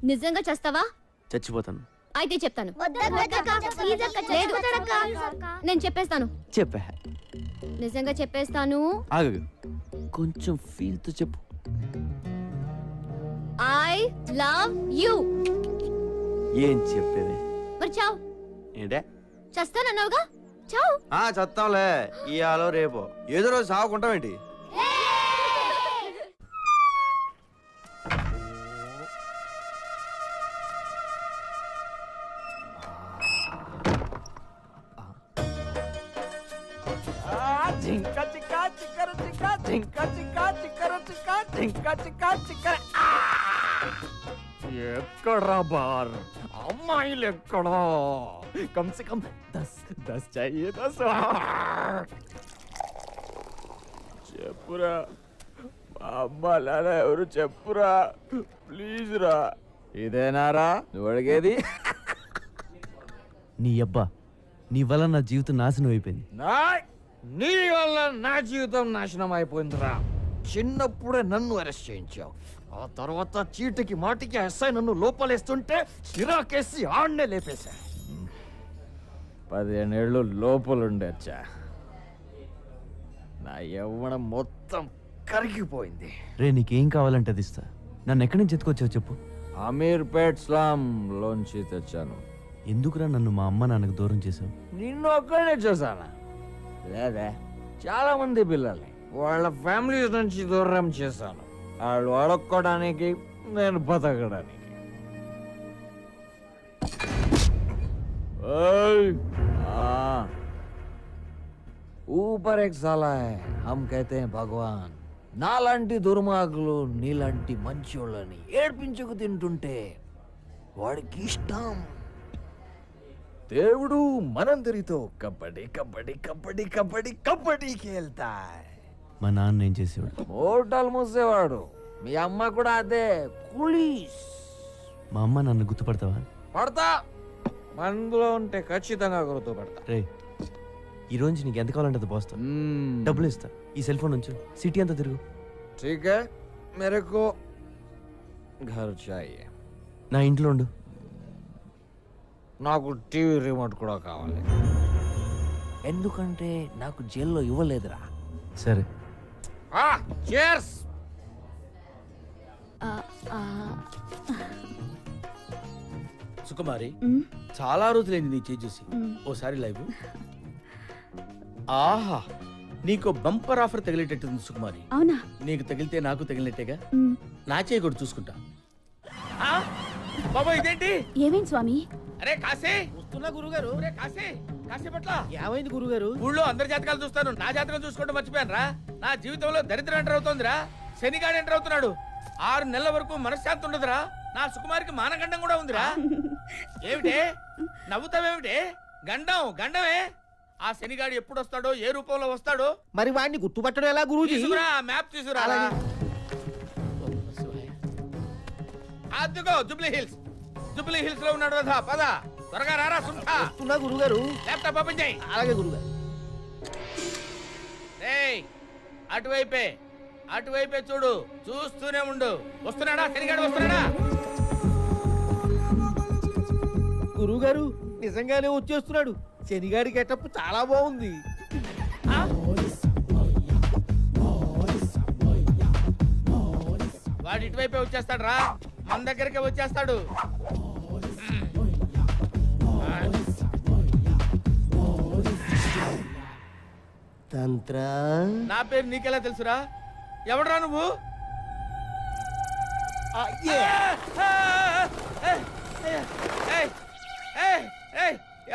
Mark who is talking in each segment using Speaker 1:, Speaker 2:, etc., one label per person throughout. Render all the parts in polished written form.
Speaker 1: నిజంగా చేస్తావా?
Speaker 2: చచ్చిపోతాను.
Speaker 1: అయితే చెప్తాను. నేను చెప్పేస్తాను.
Speaker 2: చెప్పా.
Speaker 1: నిజంగా చెప్పేస్తాను.
Speaker 2: ఆగు, కొంచెం ఫీల్ తో చెప్పు.
Speaker 1: I love you.
Speaker 2: ఏం చెప్పేది?
Speaker 1: మరి చావు.
Speaker 2: ఏంటే?
Speaker 1: చస్తానన్నావుగా, చావు.
Speaker 2: చస్తాంలే, ఇయాలో రేపో ఏదో రోజు సాగుకుంటామేంటి?
Speaker 3: జింక చిక్క చిక్కర చిక్క జింక చిక్క చిక్కర చిక్క జింక చిక్క చిక్కర. ఎక్కడా బార్ అమ్మాయిలు ఎక్కడా? కమ్ సే కమ్ 10 चाहिए 10. చెప్పురా మా అమ్మ నాన్న ఎవరు చెప్పురా ప్లీజ్ రా. ఇదేనారా నువ్వు అడిగేది?
Speaker 2: నీ అబ్బా, నీ వల్ల నా జీవితం నాశనం అయిపోయింది.
Speaker 3: నీ వల్ల నా జీవితం నాశనం అయిపోయిందిరా. చిన్నప్పుడే నన్ను అరెస్ట్ చేయించావు, ఆ తర్వాత చీటికి మాటికి ఎస్ఐ నన్ను లోపలేస్తుంటే చిరాకేసి ఆడనే లేపేశా. 15 ఏళ్ళు లోపలుండొచ్చా. నా యవ్వనం మొత్తం కరిగిపోయింది.
Speaker 2: రే, నీకేం కావాలంటే అది ఇస్తా. నన్ను ఎక్కడి నుంచి ఎత్తుకొచ్చావు చెప్పు.
Speaker 3: అమీర్పేట్ స్లామ్ లోంచి తెచ్చాను.
Speaker 2: ఎందుకురా నన్ను మా అమ్మ నాన్నకు దూరం చేసావు?
Speaker 3: నిన్ను ఒక్కడే చూసానా? లేదా, చాలా మంది పిల్లల్ని వాళ్ళ ఫ్యామిలీస్ నుంచి దూరం చేశాను. వాళ్ళు అడుక్కోవడానికి, నేను బతకడానికి. ऊपर एक साला है, हम कहते हैं भगवान. నాలాంటి దుర్మార్గులు నీలాంటి మంచోళ్ళని ఏడ్పించుకు తింటుంటే వాడికి ఇష్టం. దేవుడు మనందరితో కబడ్డీ కబడ్డీ కబడ్డీ కబడ్డీ కబడ్డీ ఖేల్తా.
Speaker 2: మా నాన్న ఏం చేసేవాడు?
Speaker 3: హోటల్ మూసేవాడు. మీ అమ్మ కూడా అదే, పోలీస్.
Speaker 2: మా అమ్మ నన్ను గుర్తుపడతావా?
Speaker 3: పడతా, మనలో ఉంటే ఖచ్చితంగా గుర్తుపడతా.
Speaker 2: రే, ఈ రోజు నీకు ఎంత కావాలంటే అది పోస్తా. డబ్బులు ఇస్తా. ఈ సెల్ ఫోన్ ఉంచు, సిటీ అంతా తిరుగు.
Speaker 3: ठीक है, मेरे को घर चाहिए.
Speaker 2: నా ఇంట్లో ఉండు.
Speaker 3: నాకు టీవీ రిమోట్ కూడా కావాలి, ఎందుకంటే నాకు జైల్లో ఇవ్వలేదురా.
Speaker 2: సరే.
Speaker 3: cheers.
Speaker 4: సుకుమారి, చాలా రోజులైంది నీ చేయి చూసి. ఓసారి లైవ్. ఆహా, నీకు బంపర్ ఆఫర్ తగిలేటట్టుంది సుకుమారి.
Speaker 1: అవునా?
Speaker 4: నీకు తగిలితే నాకు తగిలినట్టేగా. నా చేయి కూడా చూసుకుంటా. బాబా, ఇదేంటి?
Speaker 1: ఏమైంది స్వామి?
Speaker 4: అరే కాశీ, వస్తున్నా గురుగారు. అరే కాశీ, కాశీ పట్ల
Speaker 5: ఏమైంది గురుగారు?
Speaker 4: ఊళ్ళో అందరి జాతకాలు చూస్తాను, నా జాతకం చూసుకోవడం మర్చిపోయాను రా. నా జీవితంలో దరిద్రం ఎంటర్ అవుతోందిరా. శనిగాడు ఎంటర్ అవుతున్నాడు. 6 నెలల వరకు మనశ్శాంతి ఉండదురా. నా సుకుమారికి మానగండం కూడా ఉందిరా. ఏమిటే నవ్వుతావేమిటే? గండం గండమే. ఆ శనిగాడు ఎప్పుడు వస్తాడో, ఏ రూపంలో వస్తాడో.
Speaker 5: మరి వాడిని గుర్తుపట్టడం ఎలా గురూజీ?
Speaker 4: తీసుకురా, మ్యాప్ తీసుకురా. అదిగో జూబ్లీ హిల్స్. జూబ్లీ హిల్స్ లో ఉన్నాడు కదా. పద త్వరగా రారా.
Speaker 5: వస్తున్నా గురుగారు.
Speaker 4: ల్యాప్టాప్ ఓపెన్ చేయి.
Speaker 5: అలాగే గురుగారు.
Speaker 4: ఏయ్, అటువైపే అటువైపే చూడు, చూస్తూనే ఉండు. వస్తున్నాడా శనిగాడు? వస్తున్నాడా?
Speaker 5: గురుగారు నిజంగానే వచ్చేస్తున్నాడు. శనిగాడి గెటప్ చాలా బాగుంది.
Speaker 4: వాడు ఇటువైపే వచ్చేస్తాడు రా. మన దగ్గరకే వచ్చేస్తాడు.
Speaker 5: తంత్ర.
Speaker 4: నా పేరు నీకెలా తెలుసురా? ఎవడరా నువ్వు?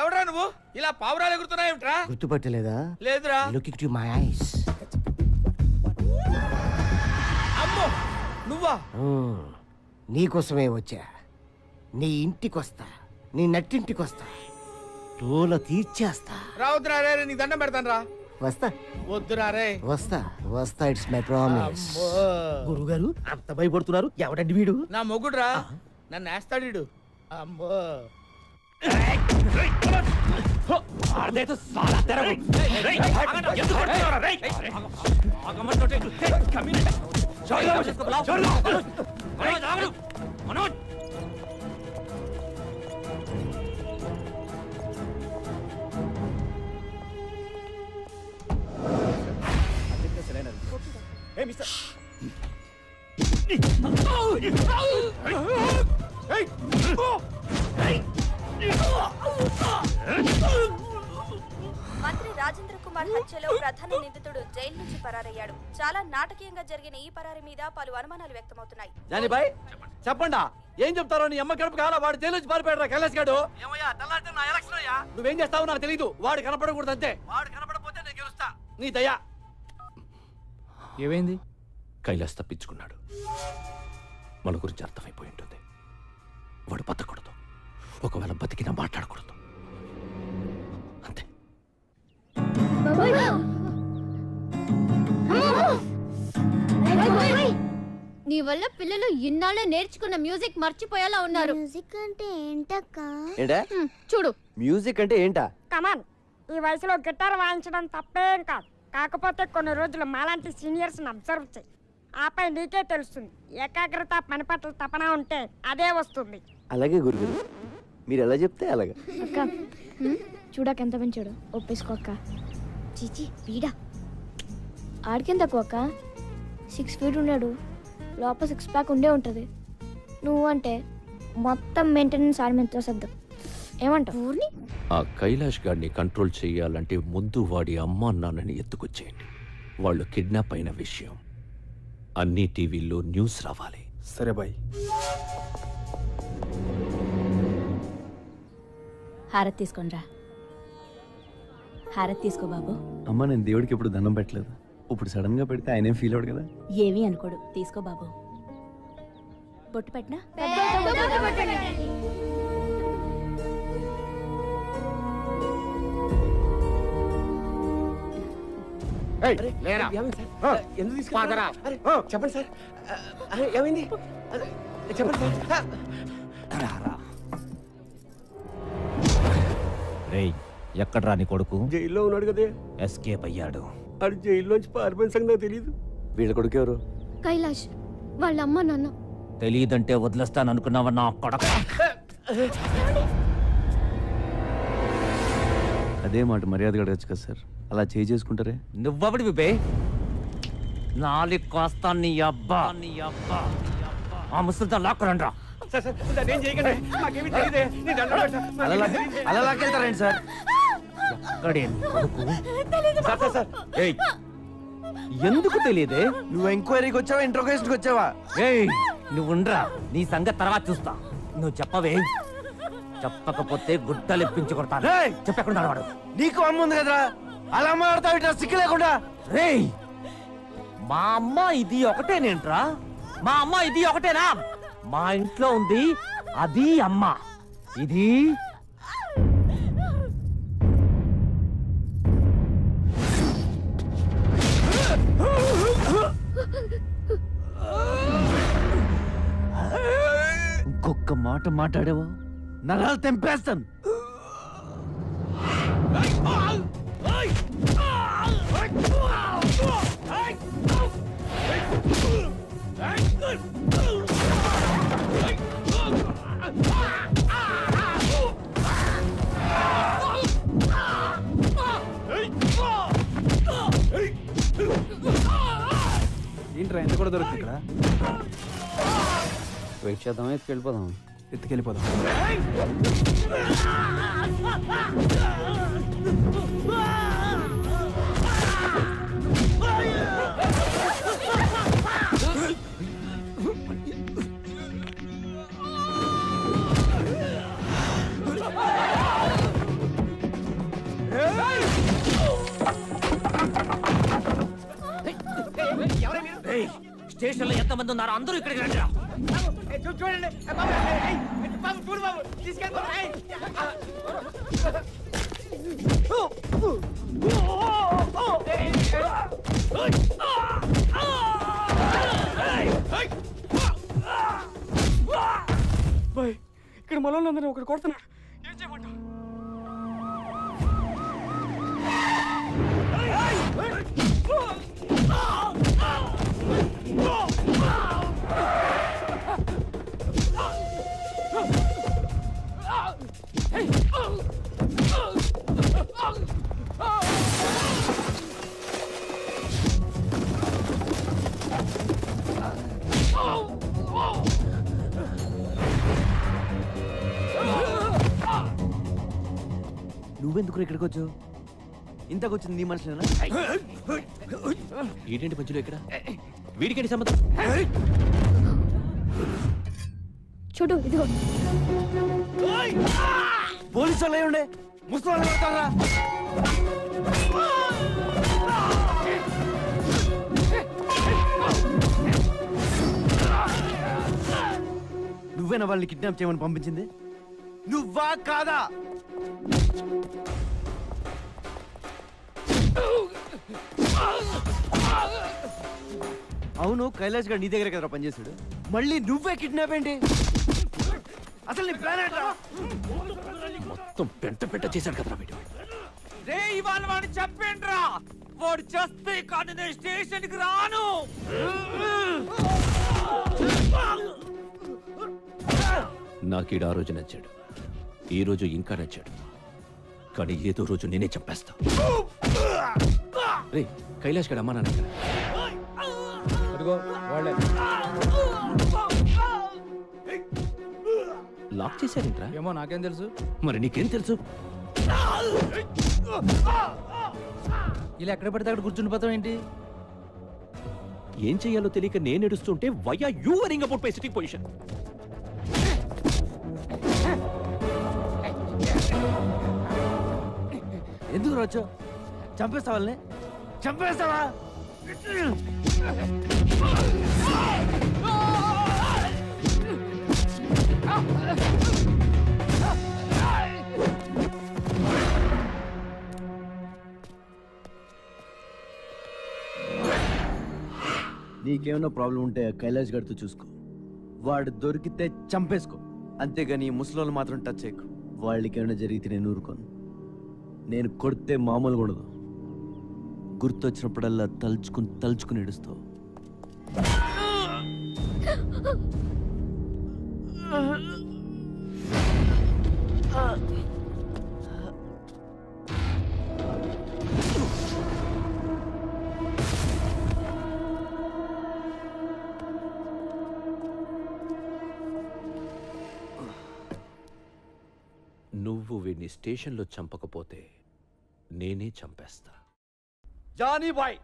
Speaker 4: ఎవడరా నువ్వు? ఇలా పావురాలు ఎగురుతున్నాయేమిట్రా?
Speaker 5: గుర్తుపట్టలేదా?
Speaker 4: లేదురా.
Speaker 5: Look it my eyes.
Speaker 4: అమ్మో, నువ్వా?
Speaker 5: నీకోసమే వచ్చా. నీ ఇంటికొస్తా, నీ నట్టింటికొస్తా, తోల తీర్చేస్తా.
Speaker 4: రావద్దురా రే, నీకు దండం పెడతాను రా.
Speaker 5: వస్తా
Speaker 4: వద్దురా రే.
Speaker 5: వస్తా వస్తా, ఇట్స్ మై ప్రామిస్. గురుగారు అంత భయపడుతున్నారు, ఎవడండి వీడు?
Speaker 4: నా మొగుడురా, నన్ను వేస్తాడు. అమ్మో,
Speaker 6: మంత్రి రాజేంద్ర కుమార్ హత్యలో ప్రధాన నిందితుడు జైలు నుంచి పరారయ్యాడు. చాలా నాటకీయంగా జరిగిన ఈ పరారి మీద పలు అనుమానాలు వ్యక్తమవుతున్నాయి.
Speaker 7: జానీబాయ్ చెప్పండా ఏం చెప్తారో నీ అమ్మ కడుపు కావాలా వాడు జైలు నుంచి పారిపోయాడు కైలాస్ గాడు. ఏమయ్యా తెల్లారితే నా ఎలక్షన్ అయ్యా నువ్వేం చేస్తావో నాకు తెలీదు. వాడు కనపడకూడదు అంతే. వాడు కనపడకపోతే నేను గెలుస్తా. నీ దయా.
Speaker 8: ఏమైంది?
Speaker 3: కైలాస్ తప్పించుకున్నాడు. మన గురించి అర్థమైపోయి ఉంటుంది. వాడు బతకూడదు. ఒకవేళ బతికినా మాట్లాడకూడదు. అంతే.
Speaker 1: నీ వల్ల పిల్లలు ఇన్నాళ్ళే నేర్చుకున్న మ్యూజిక్ మర్చిపోయేలా ఉన్నారు.
Speaker 9: మ్యూజిక్ అంటే ఏంటక్క?
Speaker 5: ఏంటా
Speaker 1: చూడు,
Speaker 5: మ్యూజిక్ అంటే ఏంటా?
Speaker 10: కమాన్, ఈ వయసులో గిటార్ వాయించడం తప్పేం కాదు. కాకపోతే కొన్ని రోజులు మాలాంటి సీనియర్స్ అబ్జర్వ్ చేయి. ఆపై నీకే తెలుస్తుంది. ఏకాగ్రత పని పట్ల తపన ఉంటే అదే వస్తుంది.
Speaker 5: అలాగే గురుగారు, మీరు ఎలా చెప్తే అలాగే.
Speaker 9: అక్క చూడక ఎంత పెంచాడు. ఒప్పేసుకో అక్క.
Speaker 1: చీచి వీడా.
Speaker 9: ఆడికేం తక్కువ అక్క. 6 feet ఉన్నాడు. లోపల 6 pack ఉండే ఉంటుంది. నువ్వు అంటే మొత్తం మెయింటెనెన్స్ ఆడి మీద సర్దు. ఏమంటావు?
Speaker 3: ఆ కైలాష్ గాడిని కంట్రోల్ చేయాలంటే ముందు వాడి అమ్మా నాన్నని ఎత్తుకొచ్చేయండి. వాళ్ళు కిడ్నాప్ అయిన విషయం అన్ని టీవీల్లో న్యూస్ రావాలి.
Speaker 8: సరే బాయ్.
Speaker 6: హారతి తీసుకోనరా. హారతి తీసుకో బాబు.
Speaker 2: అమ్మ నేను దేవుడికి ఎప్పుడు దండం పెట్టలేదు. ఇప్పుడు సడన్ గా పెడితే ఆయనేం ఫీల్ అవడు కదా.
Speaker 6: ఏమీ అనుకోడు. తీసుకో బాబు. బొట్టు పెట్టినా.
Speaker 5: చెప్పండి సార్, ఏమైంది చెప్పండి సార్.
Speaker 8: రేయ్, ఎక్కడ్రా నీ కొడుకు?
Speaker 5: జైల్లో ఉన్నాడు కదే.
Speaker 8: ఎస్కేప్ అయ్యాడు.
Speaker 5: ఆడు జైల్లోంచి పారిపోయిన సంగతి నాకు తెలియదు. వీళ్ళ కొడుకు ఎవరు?
Speaker 1: కైలాష్ వాళ్ళ అమ్మ నాన్న.
Speaker 8: తెలియదంటే వదిలేస్తాననుకున్నావా నా కొడక?
Speaker 2: అదే మాట మర్యాదగా అడగచ్చు కదా సార్. అలా చేసుకుంటారే.
Speaker 8: నువ్వబడి బే నాలి కాస్తా నీ అబ్బా ఆ ముసలితో లాక్కరండ్రా.
Speaker 2: అలా లాక్కెళ్తారండి సార్.
Speaker 8: ఎక్కడే కొడుకు? ఏయ్, ఎందుకు తెలియదే?
Speaker 2: నువ్వు ఎంక్వైరీకి వచ్చావా ఇంట్రోగేషన్కి వచ్చావా?
Speaker 8: ఏయ్, నువ్వుండ్రా, నీ సంగతి తర్వాత చూస్తా. నువ్వు చెప్పవే. చెప్పకపోతే గుడ్డలు ఇప్పించి కొడతాను. చెప్పకుండా వాడు.
Speaker 2: నీకు అమ్మ ఉంది కదరా, అలా మాట్లాడతావు ఇట్లా సిక్కు లేకుండా.
Speaker 8: రేయ్, మా అమ్మ ఇది ఒకటేనేంట్రా? మా అమ్మ ఇది ఒకటేనా? మా ఇంట్లో ఉంది అది అమ్మ, ఇది
Speaker 2: ఇంకొక మాట మాట్లాడావు నరాలు తెంపేస్తాను.
Speaker 8: ఏంట్రా ఎంత కూడా దొరుకుతుంది ఇక్కడ?
Speaker 7: వెయిట్ చేద్దామా, ఎత్తుకెళ్ళిపోదాం.
Speaker 8: ఎత్తుకెళ్ళిపోదాం. స్టేషన్ లో ఎంతమంది ఉన్నారు? అందరూ ఇక్కడికి రండిరా.
Speaker 7: చూడండి బాబు, చూడు బాబు, ఇక్కడ మనోళ్ళందరూ ఒకటి కొడుతున్నాడు. ఏం చేయమంటావు?
Speaker 2: నువ్వెందుకు ఇక్కడికి వచ్చావు? ఇంతకు వచ్చింది నీ మనుషులేనా?
Speaker 8: ఏంటంటే మధ్యలో ఇక్కడ వీడికేంటి సంబంధం?
Speaker 9: చూడు ఇదిగో.
Speaker 2: పోలీసు వాళ్ళు ఉండే ముసలి పడతారా? నువ్వేనా వాళ్ళని కిడ్నాప్ చేయమని పంపించింది? నువ్వా కాదా? అవును, కైలాష్ గారు నీ దగ్గర కదా పనిచేశాడు. మళ్ళీ నువ్వే కిడ్నాప్ ఏంటి? అసలు నీ ప్లాన్ ఏంట్రా?
Speaker 8: మొత్తం పెంట చేశాడు కదా వీడు.
Speaker 7: రే ఇవాళ వాడిని చంపేండ్రా. వాడు చేస్తే కానీ నేను స్టేషన్కి రాను.
Speaker 8: నాకీడు ఆ రోజు నచ్చాడు, ఈ రోజు ఇంకా నచ్చాడు, కానీ ఏదో రోజు నేనే చంపేస్తా. రే కైలాష్ గడ అమ్మా నాన్న లాక్ చేశారేంట్రా?
Speaker 7: ఏమో నాకేం తెలుసు.
Speaker 8: మరి నీకేం తెలుసు?
Speaker 7: ఇలా ఎక్కడ పడితే అక్కడ కూర్చుండిపోతాం ఏంటి?
Speaker 8: ఏం చెయ్యాలో తెలియక నేను ఎడుస్తుంటే why are you worrying about my sitting position?
Speaker 2: ఎందుకు రాచో? చంపేస్తావా వాళ్ళని? చంపేస్తావా? నీకేమైనా ప్రాబ్లం ఉంటే కైలాష్ గడితో చూసుకో. వాడు దొరికితే చంపేసుకో, అంతేగాని ఈ ముసలోళ్ళు మాత్రం టచ్ చేయకు. వాళ్ళకి ఏమైనా జరిగితే నేను ఊరుకోను. నేను కొడితే మామూలుగా ఉండదు. గుర్తొచ్చినప్పుడల్లా తలుచుకుని ఏడుస్తావు.
Speaker 8: నువ్వు వీడిని స్టేషన్లో చంపకపోతే నేనే చంపేస్తా.
Speaker 7: జానీ బాయ్,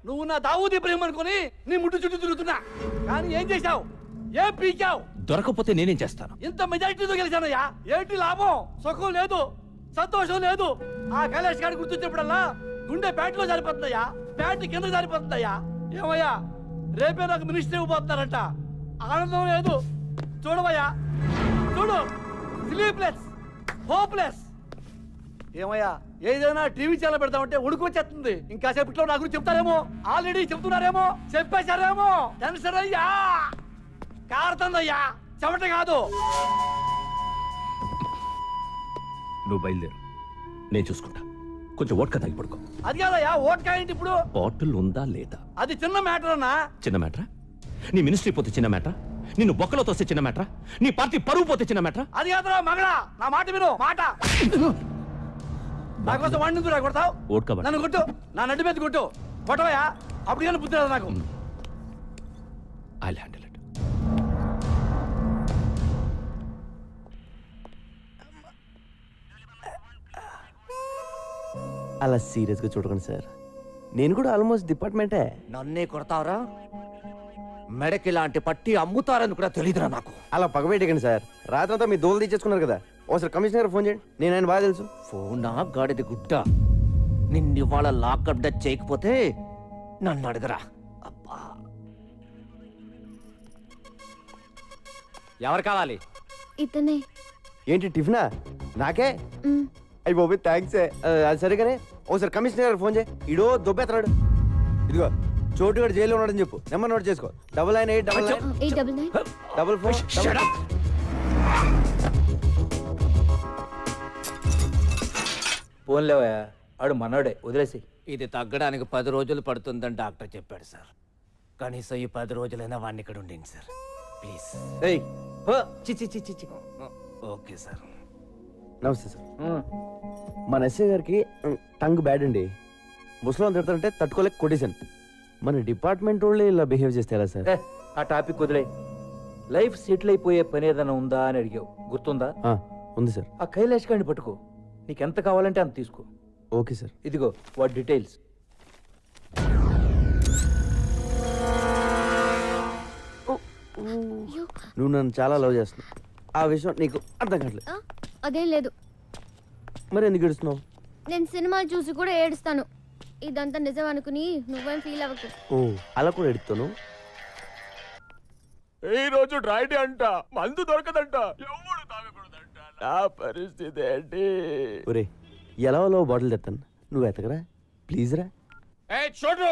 Speaker 7: నువ్వు నా దావూద్ ఇబ్రహీం అనుకుని నీ ముట్టు చుట్టూ తిరుగుతున్నా, కానీ ఏం చేశావు? ఏం పీకావు?
Speaker 8: దొరకపోతే నేనేం చేస్తాను?
Speaker 7: ఇంత మెజారిటీతో గెలిచానయ్యా. ఏంటి లాభం? సుఖం లేదు, సంతోషం లేదు. ఆ కైలాష్ గారి గుర్తొచ్చినప్పుడల్లా గుండె ప్యాంట్లో జారిపోతుందయ్యా, ప్యాంట్ కింద జారిపోతుందయ్యా. ఏమయ్యా, రేపే నాకు మినిస్టర్ ఇవ్వబోతున్నారంట. ఆనందం లేదు. చూడవయ్యా, చూడు, స్లీప్లెస్, హోప్లెస్. ఏమయ్యా, ఏదైనా టీవీ ఛానల్ పెడతామంటే ఉడుకొచ్చేస్తుంది. ఇంకా సేపట్లో నా గురించి చెప్తారేమో, ఆల్రెడీ చెప్తున్నారేమో, చెప్పేశారేమో. టెన్షన్ అయ్యా, కారుతుందయ్యా, చెమట కాదు.
Speaker 8: నువ్వు బయలుదేరు, నేను చూసుకుంటా. కొంచెం ఓట్కా తాగి పడుకో.
Speaker 7: అది కాదయ్యా, ఓట్కా ఏంటి ఇప్పుడు?
Speaker 8: బాటిల్ ఉందా లేదా?
Speaker 7: అది చిన్న మ్యాటర్ అన్నా.
Speaker 8: చిన్న మ్యాటరా? నీ మినిస్ట్రీ పోతే చిన్న మ్యాటరా? నిన్ను బొక్కలో తోస్తే చిన్న మ్యాటరా? నీ పార్టీ పరువు పోతే చిన్న మ్యాటరా?
Speaker 7: అది కాదురా మగడా, నా మాట విను. మాట నా కోసం వాడిని కొడతావు.
Speaker 8: ఓట్కా
Speaker 7: నన్ను కొట్టు, నా నడ్డు మీద కొట్టు, కొట్టవయ్యా. అప్పుడు కానీ బుద్ధి రాదు నాకు.
Speaker 8: I handle it.
Speaker 2: అలా సీరియస్గా చూడకండి సార్, నేను కూడా ఆల్మోస్ట్ డిపార్ట్మెంటే.
Speaker 5: నన్నే కొడతావరా? మెడకి లాంటి పట్టి అమ్ముతారని కూడా తెలీదురా నాకు.
Speaker 2: అలా పగబెట్టకండి సార్, రాత్రంతా మీ దోలు తీసేసుకున్నారు కదా. ఒకసారి కమిషనర్ ఫోన్ చేయండి, నేను ఆయన బాగా తెలుసు.
Speaker 5: ఫోనా గాడిది గుడ్డ, నిన్నివాళ లాకప్ డెత్ చేయకపోతే నన్ను అడగరా. అబ్బా,
Speaker 7: ఎవరు కావాలి?
Speaker 9: ఇతనే.
Speaker 2: ఏంటి టిఫినా? నాకే?
Speaker 9: మ్,
Speaker 2: అయ్యి బాబు థ్యాంక్స్. అది సరిగానే ఒకసారి కమిషనర్ ఫోన్ చేయి, ఇడో దొబ్బెత్తనాడు. ఇదిగో చోటుగాడు జైల్లో ఉన్నాడని చెప్పు, నెంబర్ నోట్ చేసుకో. 9989
Speaker 9: 899
Speaker 2: 44.
Speaker 7: ఫోన్లేవా, ఆడు మనోడే, వదిలేసి.
Speaker 5: ఇది తగ్గడానికి 10 రోజులు పడుతుందని డాక్టర్ చెప్పాడు సార్. కనీసం ఈ 10 రోజులైనా వాడిని ఇక్కడ ఉండండి సార్, ప్లీజ్.
Speaker 2: ఏయ్
Speaker 5: చి. Okay sir.
Speaker 2: నమస్తే సార్. మన ఎస్ఐ గారికి టంగ్ బ్యాడ్ అండి. ముసలాం తిడతారంటే తట్టుకోలేక కొట్టేశాను. మన డిపార్ట్మెంట్ వాళ్ళే ఇలా బిహేవ్ చేస్తే ఎలా సార్?
Speaker 7: ఆ టాపిక్ వదిలే. లైఫ్ సెటిల్ అయిపోయే పని ఏదైనా ఉందా అని అడిగావు, గుర్తుందా?
Speaker 2: ఉంది సార్.
Speaker 7: ఆ కైలాష్ గారిని పట్టుకో, నీకెంత కావాలంటే అంత తీసుకో.
Speaker 2: Okay sir.
Speaker 7: ఇదిగో వాటి డీటెయిల్స్.
Speaker 2: నువ్వు నన్ను చాలా లవ్ చేస్తున్నావు, ఆ విషయం నీకు అర్థం కావట్లేదు.
Speaker 1: అదేం లేదు.
Speaker 2: మరి ఎందుకు ఏడుస్తున్నావు?
Speaker 1: నేను సినిమాలు చూసి కూడా ఏడుస్తాను. ఇదంతా నిజం అనుకుని నువ్వేం ఫీల్ అవ్వకు.
Speaker 2: ఓ అలా కూడా ఎడుతాను.
Speaker 11: ఈ రోజు డ్రైడే అంట, మందు దొరకదంట, ఎవడు తాగకూడదంట. నా పరిస్థితి ఏంటి?
Speaker 2: ఒరే ఎలా బాటిల్ తెస్తాను, నువ్వు ఎతకరా ప్లీజ్ రా.
Speaker 4: చూడు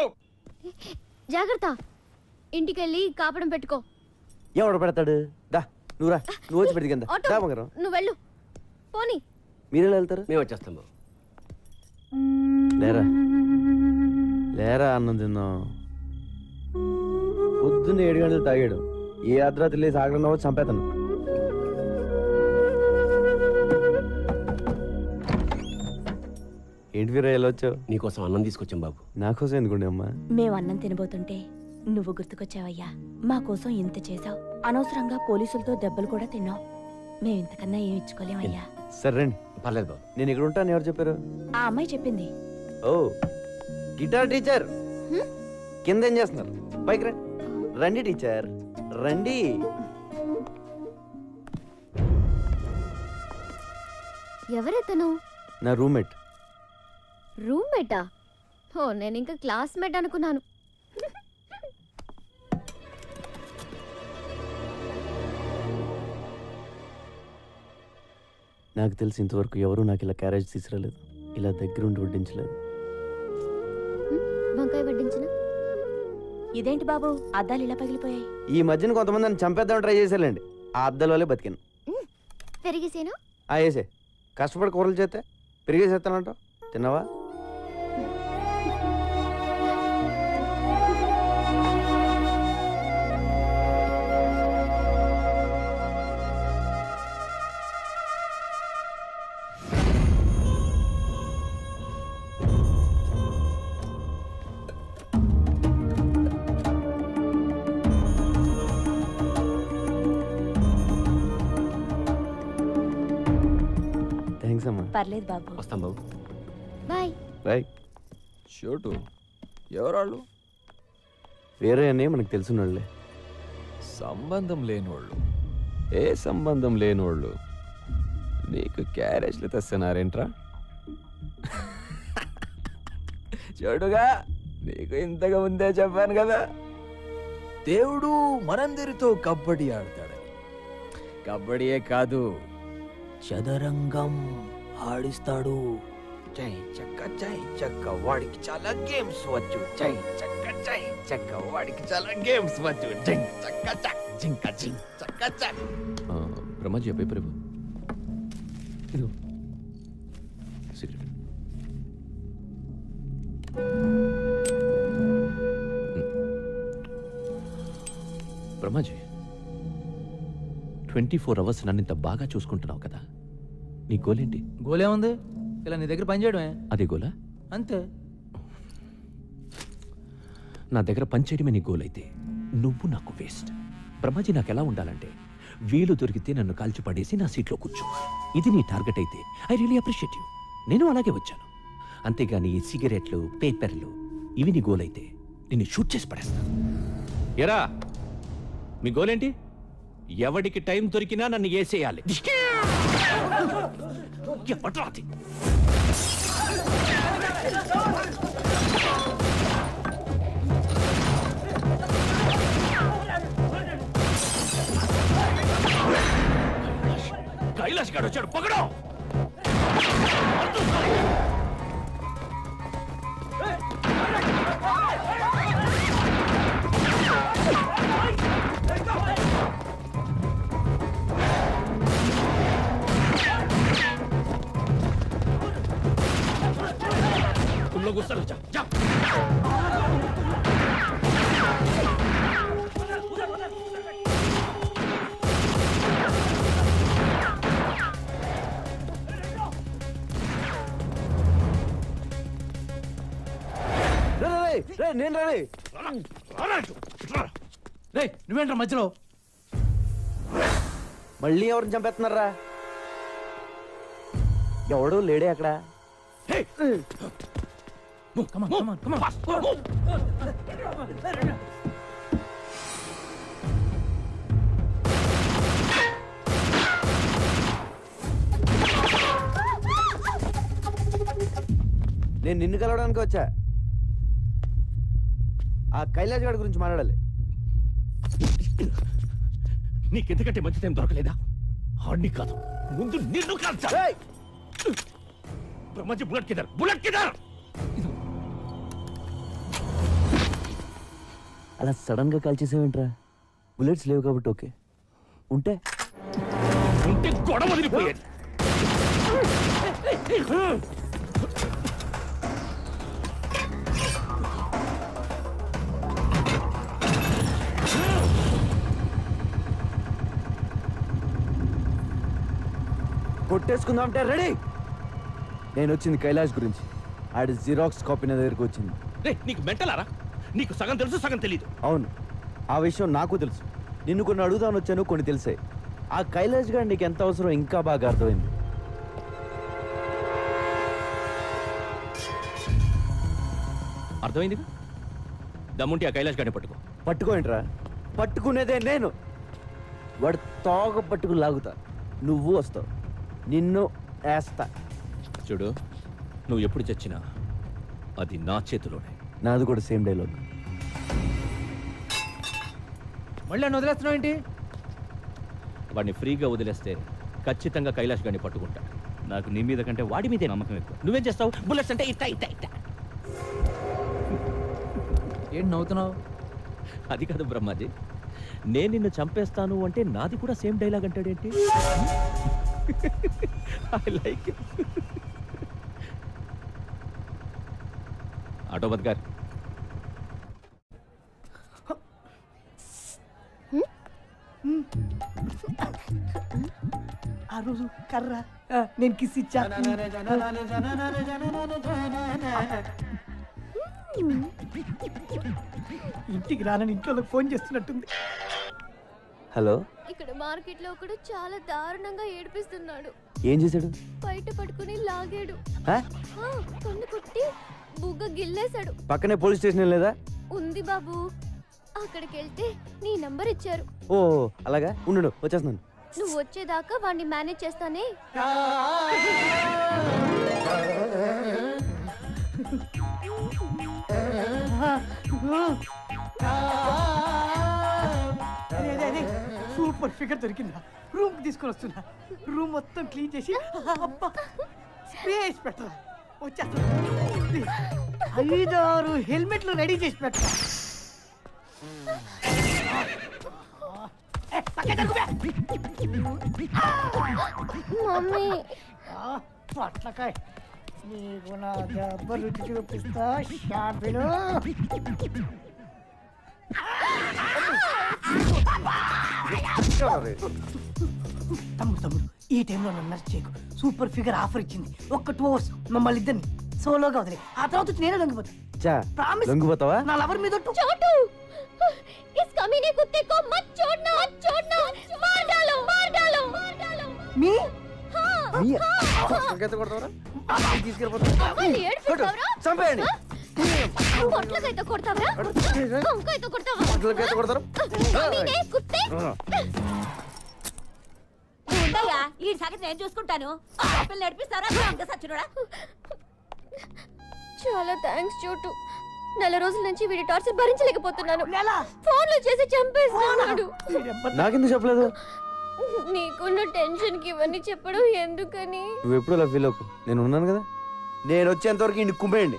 Speaker 1: జాగ్రత్త, ఇంటికెళ్ళి కాపడం పెట్టుకో.
Speaker 2: ఎవడు పెడతాడు? దా నువ్వు రా, నువ్వు వచ్చి పెడితే కింద.
Speaker 1: ఆటో,
Speaker 2: దా బంగారం.
Speaker 1: నువ్వు వెళ్ళు. పోనీ.
Speaker 2: మీరెలా వెళ్తారు?
Speaker 5: మేము వచ్చేస్తాం బాబు.
Speaker 2: లేరా లేరా, అన్నం తిన్నాం. పొద్దున్న 7 గంటలు తాగాడు, ఏ అర్ధరాత్రి లేసి ఆగడం చంపేతాను. ఏంటి వీరా ఎలా వచ్చావు?
Speaker 5: నీకోసం అన్నం తీసుకొచ్చాం బాబు.
Speaker 2: నాకోసం ఎందుకుండే అమ్మా?
Speaker 12: మేము అన్నం తినబోతుంటే నువ్వు గుర్తుకొచ్చావయ్యా. మా కోసం ఇంత చేసావు, అనవసరంగా పోలీసులతో దెబ్బలు కూడా తిన్నావు. మేము ఇంతకన్నా ఏమి ఇచ్చుకోలేమయ్యా.
Speaker 2: సరే రండి.
Speaker 5: పర్లేదు బాబు.
Speaker 2: నేను ఇక్కడ ఉంటాను, ఎవరు చెప్పారు?
Speaker 12: ఆ అమ్మాయి చెప్పింది.
Speaker 2: ఓ గిటార్ టీచర్, కింద ఏం చేస్తున్నారు? పైకి రండి. రండి టీచర్ రండి.
Speaker 1: ఎవరెతను?
Speaker 2: నా రూమ్మేట్.
Speaker 1: రూమ్మేటా? ఓ నేను ఇంకా క్లాస్మేట్ అనుకున్నాను.
Speaker 2: నాకు తెలిసి ఇంతవరకు ఎవరూ నాకు ఇలా క్యారేజ్ తీసుకురాలేదు, ఇలా దగ్గరుండి వడ్డించలేదు.
Speaker 1: వంకాయ వడ్డించిన?
Speaker 12: ఇదేంటి బాబు, అద్దాలు ఇలా పగిలిపోయాయి?
Speaker 2: ఈ మధ్యన కొంతమంది నన్ను చంపేద్దామని ట్రై చేశారండి, ఆ అద్దాల వల్లే బతికాను.
Speaker 1: పెరిగేసేను?
Speaker 2: వేసే కష్టపడి కూరలు చేస్తే పెరిగేసేస్తానంట. తిన్నావా?
Speaker 12: పర్లేదు బాబు.
Speaker 5: వస్తాం బాబు.
Speaker 1: బాయ్.
Speaker 2: బాయ్.
Speaker 11: చోటు ఎవరాళ్ళు?
Speaker 2: వేరే అని మనకు తెలిసినోళ్ళే.
Speaker 11: సంబంధం లేనోళ్ళు. ఏ సంబంధం లేనోళ్ళు నీకు క్యారేజ్లు తెస్తున్నారేంట్రా? చూడుగా, నీకు ఇంతగా ముందే చెప్పాను కదా, దేవుడు మనందరితో కబడ్డీ ఆడతాడని. కబడ్డీయే కాదు, చదరంగం ఆడిస్తాడు.
Speaker 3: జై చక్క వాడికి చాలా గేమ్స్ వచ్చు. జై చక్క వాడికి చాలా గేమ్స్ వచ్చు. జై చక్క
Speaker 11: బ్రహ్మాజీ పేపర్ ఇవ్వు. ఇదిగో సిగరెట్. బ్రహ్మాజీ, 24 అవర్స్ నన్ను ఇంత బాగా చూసుకుంటున్నావు కదా, నీ గోలేంటి?
Speaker 7: గోలే ఉంది, ఇలా నీ దగ్గర పని చేయడమే.
Speaker 11: అదే గోలా?
Speaker 7: అంతే.
Speaker 11: నా దగ్గర పనిచేయడమే నీ గోల్ అయితే నువ్వు నాకు వేస్ట్. బ్రహ్మాజీ, నాకు ఎలా ఉండాలంటే, వీలు దొరికితే నన్ను కాల్చి పడేసి నా సీట్లో కూర్చో. ఇది నీ టార్గెట్ అయితే ఐ రియలీ అప్రిషియేట్ యూ. నేను అలాగే వచ్చాను. అంతేగాని ఈ సిగరెట్లు, పేపర్లు ఇవి నీ గోల్ అయితే నిన్ను షూట్ చేసి పడేస్తాను. ఎరా, మీ గోలేంటి? ఎవడికి టైం దొరికినా నన్ను ఏసేయాలి. కైలాష్ గారు వచ్చాడు, పగడం. गुस्सा जा जा।
Speaker 7: నువ్వేంట్రా మధ్యలో?
Speaker 2: మళ్ళీ ఎవరిని చంపేస్తున్నారా? ఎవడో లేడే అక్కడ. నేను నిన్ను కలవడానికి వచ్చా. ఆ కైలాష్ గారి గురించి మాట్లాడాలి.
Speaker 11: నీకెందుకంటే మంచి టైం దొరకలేదా? ఆడిని కాదు, ముందు నిన్ను కాల్చా. బ్రహ్మాజీ బుల్లెట్ కిదర్, బుల్లెట్ కిదర్.
Speaker 2: అలా సడన్ గా కాల్చేసావేంట్రా? బుల్లెట్స్ లేవు కాబట్టి ఓకే, ఉంటే
Speaker 11: గొడవ వదిలిపోయేది.
Speaker 2: కొట్టేసుకుందాం అంటే రెడీ. నేను వచ్చింది కైలాష్ గురించి. ఆడి జిరాక్స్ కాపీ నా దగ్గరికి వచ్చింది.
Speaker 11: నీకు మెంటలారా? నీకు సగం తెలుసు, సగం తెలీదు.
Speaker 2: అవును, ఆ విషయం నాకు తెలుసు. నిన్ను కొన్ని అడుగుదామని వచ్చాను, కొన్ని తెలిసాయి. ఆ కైలాష్ గారు నీకు ఎంత అవసరం ఇంకా బాగా అర్థమైంది.
Speaker 11: అర్థమైంది. దమ్ముంటే ఆ కైలాష్ గారిని పట్టుకో.
Speaker 2: పట్టుకోండిరా, పట్టుకునేదే నేను. వాడు తోగ పట్టుకు లాగుతా, నువ్వు వస్తావు, నిన్ను వేస్తా.
Speaker 11: చూడు, నువ్వు ఎప్పుడు చచ్చినా అది నా చేతిలోనే.
Speaker 2: నాది కూడా సేమ్ డైలాగ్.
Speaker 8: మళ్ళీ నన్ను వదిలేస్తున్నావు ఏంటి?
Speaker 11: వాడిని ఫ్రీగా వదిలేస్తే ఖచ్చితంగా కైలాష్ గారిని పట్టుకుంటా. నాకు నీ మీద కంటే వాడి మీదే నమ్మకం ఎక్కువ. నువ్వేం చేస్తావు? బుల్లెట్స్ అంటే ఇట్టా ఇట్టా ఇట్టా.
Speaker 8: ఏంటి నవ్వుతున్నావు?
Speaker 11: అది కాదు బ్రహ్మాజీ, నేను నిన్ను చంపేస్తాను అంటే నాది కూడా సేమ్ డైలాగ్ అంటాడేంటి? I like it. ఆటో బద్గార్,
Speaker 13: ఆ రోజు కర్ర నేను కిస్ ఇచ్చా. ఇంటికి రానని ఇంట్లో ఫోన్ చేస్తున్నట్టుంది.
Speaker 2: హలో,
Speaker 1: ఇక్కడ మార్కెట్ లో ఒకడు చాలా దారుణంగా ఏడిపిస్తున్నాడు.
Speaker 2: ఏం చేశాడు?
Speaker 1: బయట పట్టుకుని లాగాడు,
Speaker 2: ఆ?
Speaker 1: కన్ను కొట్టి బుగ్గ గిల్లేశాడు.
Speaker 2: పక్కనే పోలీస్ స్టేషన్ లేదా?
Speaker 1: ఉంది బాబు, అక్కడికి వెళ్తే నీ నంబర్ ఇచ్చారు.
Speaker 2: ఓ అలాగా, ఉండు వచ్చేస్తున్నాను.
Speaker 1: నువ్వు వచ్చేదాకా వాడిని మేనేజ్ చేస్తానే.
Speaker 13: సూపర్ ఫిగర్ దొరికిందా? రూమ్ తీసుకొని వస్తున్నా. రూమ్ మొత్తం క్లీన్ చేసి అబ్బా స్పేస్ పెట్టరా. వచ్చేస్తా. 5-6 హెల్మెట్లు రెడీ చేసి పెట్టరా.
Speaker 1: మమ్మీ
Speaker 13: పట్లకాయ నీకు నా దెబ్బ రుచి చూపిస్తా. షాపిలో తమ్ముడు ఈ టైంలో నన్ను నర్స్ చేయకు. సూపర్ ఫిగర్ ఆఫర్ ఇచ్చింది. ఒక్క 2 hours మమ్మల్ని ఇద్దరిని సోలోగా వదిలే. ఆ తర్వాత నేను లొంగిపోతా.
Speaker 2: లొంగిపోతావా?
Speaker 13: నా లవర్ మీద
Speaker 1: छोटू, इस कमीने कुत्ते को मत छोड़ना, मार डालो, मार डालो, मार डालो.
Speaker 13: మీ
Speaker 2: చంపేయండి.
Speaker 1: పొట్లకైతే కొడతావరా? కొంకైతే కొడతావా? కమీనే కుత్తే.
Speaker 12: ఉండయ్యా, ఈ సంగతి నేను చూసుకుంటాను. పిల్లలు నడిపిస్తారా? సచ్చినోడా.
Speaker 1: చాలా థ్యాంక్స్ చోటు. నెల రోజుల నుంచి వీడి టార్చర్ భరించలేకపోతున్నాను. ఫోన్లు చేసి చంపేస్తున్నాడు.
Speaker 2: నాకెందుకు చెప్పలేదు?
Speaker 1: నీకున్న టెన్షన్ కి ఇవన్నీ చెప్పడం ఎందుకని?
Speaker 2: నువ్వు ఎప్పుడు అలా ఫీల్ అవ్వకు, నేను ఉన్నాను కదా. నేను వచ్చేంత వరకు ఇంటికి కుమ్మేయండి.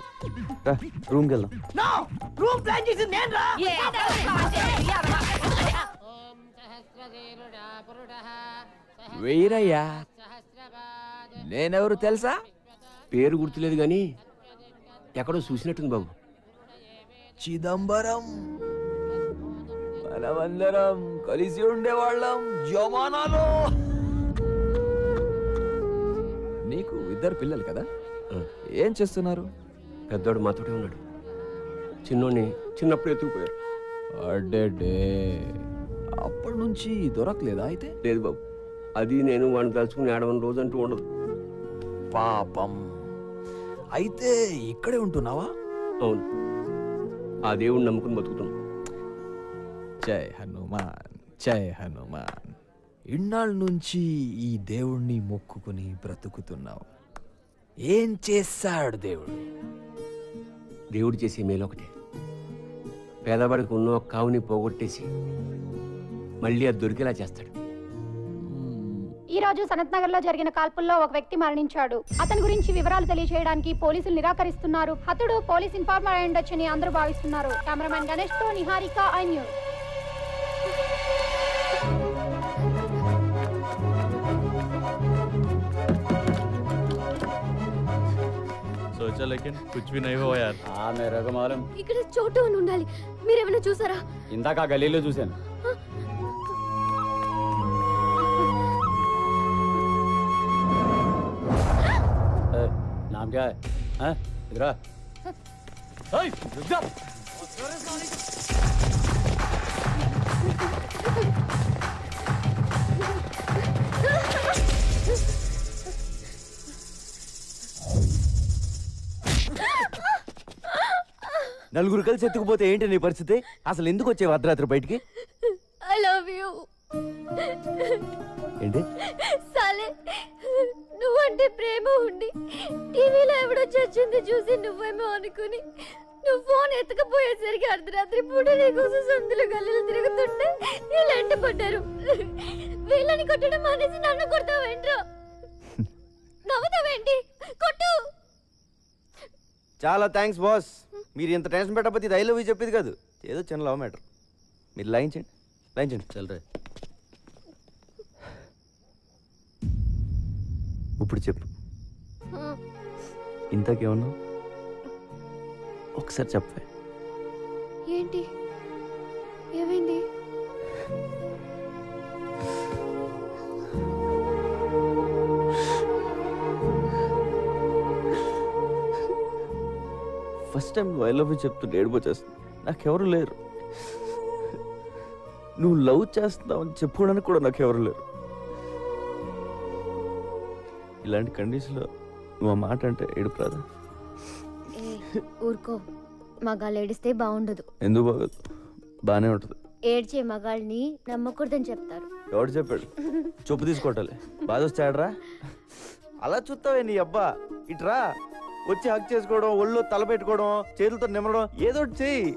Speaker 2: రూమ్కి వెళ్దాం.
Speaker 13: రూమ్ ప్లాన్ చేసింది నేను రా.
Speaker 14: వెయ్యరయ్యా. నేనెవరు తెలుసా? పేరు గుర్తులేదు గాని ఎక్కడో చూసినట్టుంది బాబు. చిదంబరం. మనమందరం కలిసి ఉండేవాళ్ళం జమానాలో. నీకు 2 పిల్లలు కదా? ఏం చేస్తున్నారు?
Speaker 15: పెద్దోడు మాతోటే ఉన్నాడు. చిన్నోడిని చిన్నప్పుడు ఎత్తుకుపోయారు.
Speaker 14: అడ్డే, అప్పటి నుంచి దొరకలేదా అయితే?
Speaker 15: లేదు బాబు, అది నేను వాడిని తలుచుకుని ఆడవని రోజు అంటూ ఉండదు.
Speaker 11: పాపం. అయితే ఇక్కడే ఉంటున్నావా?
Speaker 15: అవును, ఆ దేవుడిని నమ్ముకుని బతుకుతున్నాం.
Speaker 11: జై హనుమాన్, జై హనుమాన్. ఇన్నాళ్ళ నుంచి ఈ దేవుణ్ణి మొక్కుకుని బ్రతుకుతున్నావు. ఏం చేశాడు దేవుడు?
Speaker 15: దేవుడు చేసే మేలు ఒకటే, పేదవాడికి ఉన్న ఒక కావుని పోగొట్టేసి మళ్ళీ అది దొరికేలా చేస్తాడు.
Speaker 16: ఈ రోజు సనత్ నగర్ లో జరిగిన కాల్పుల్లో ఒక వ్యక్తి మరణించాడు. అతని గురించి వివరాలు తెలియజేయడానికి పోలీసులు నిరాకరిస్తున్నారు. హతుడు పోలీస్ ఇన్ఫార్మర్ అయి ఉండొచ్చని అందరూ భావిస్తున్నారు. కెమెరామెన్ గణేష్ తో నిహారిక, ఐ న్యూస్.
Speaker 17: सोचा लेकिन कुछ भी नहीं हुआ यार.
Speaker 18: हाँ मेरे को मालूम.
Speaker 1: ఇక్కడ చోటు అని ఉండాలి. మీరేమైనా చూసారా?
Speaker 18: ఇందాక గలీలో చూశాను. नाम क्या है? हाँ? इधर आ. रुक जा.
Speaker 2: నలుగురు కలిసి ఎత్తుకుపోతే ఏంటి నీ పరిస్థితి? అసలు ఎందుకు వచ్చేవి అర్ధరాత్రి బయటికి?
Speaker 1: I love you.
Speaker 2: ఏంటి?
Speaker 1: సాలే, నువ్వంటే ప్రేమ ఉండి టీవీలో ఎవడో చచ్చింది చూసి నువ్వేమో అనుకుని నువ్వు ఫోన్ ఎత్తుకపోయేసరికి అర్ధరాత్రి పూట నీకోసం సందులు గల్లీలు తిరుగుతుంటే వీళ్ళు ఎంట పడ్డారు. వీళ్ళని కొట్టడం మానేసి నన్ను కొడతావేంట్రా? నవ్వుతావేంటి? కొట్టు.
Speaker 2: చాలా థ్యాంక్స్ బాస్. మీరు ఇంత టెన్షన్ పెట్టకపోతే ఇది ఐ లవ్ యూ చెప్పేది కాదు, ఏదో చిన్న లవ్ మ్యాటర్. మీరు లాయించండి, లాయించండి. చల్లరే. ఇప్పుడు చెప్పు, ఇంతకేమన్నావు? ఒకసారి చెప్పే.
Speaker 1: ఏంటి? ఏమైంది?
Speaker 2: ఫస్ట్ టైం నువ్వు ఐ లవ్ యూ చెప్తుంటే ఏడిపోచేస్తుంది. నాకెవరు లేరు. నువ్వు లవ్ చేస్తున్నావు అని చెప్పుకోవడానికి కూడా నాకెవరు లేరు. ఇలాంటి కండిషన్లో నువ్వు ఆ మాట అంటే ఏడుపు రాదా?
Speaker 1: ఊరుకో, మగాళ్ళు ఏడిస్తే బాగుండదు.
Speaker 2: ఎందుకు బాగోదు? బాగానే ఉంటుంది.
Speaker 1: ఏడ్చే మగాళ్ళని నమ్మకూడదని చెప్తారు.
Speaker 2: ఎవడు చెప్పాడు? చొప్పు తీసుకోవటాలే. బాధ వచ్చాడరా? అలా చూస్తావే నీ అబ్బా. ఇట్రా, వచ్చి హక్ చేసుకోవడం, ఒళ్ళు తల పెట్టుకోవడం, చేతులతో నిమ్మడం, ఏదో ఒకటి చెయ్యి.